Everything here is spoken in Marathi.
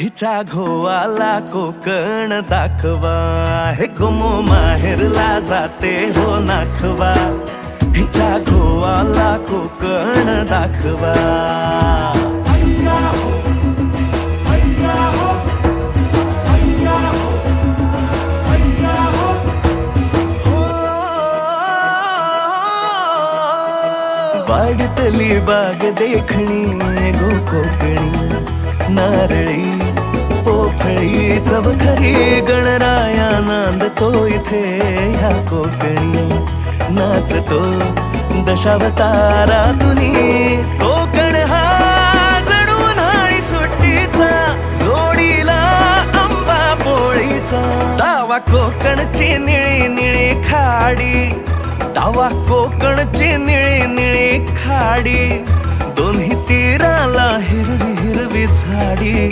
हिच्या घोवाला कोकण दाखवा, हे गोमो माहेरला जाते हो नाखवा. हिच्या घोवाला कोकण दाखवा. वाडतली बाग देखणी गो कोकणी, नारळी पोफळी चवखरी गणराया नांदतो इथे ह्या कोकणी. नाचतो दशावतारातुनी कोकण हा जणू उन्हाळी सुट्टीचा, जोडीला आंबा पोळीचा. दावा कोकणची निळी निळी खाडी, दावा कोकणची निळी निळी खाडी. दोन्ही तीराला हिरवी हिरवी झाडी.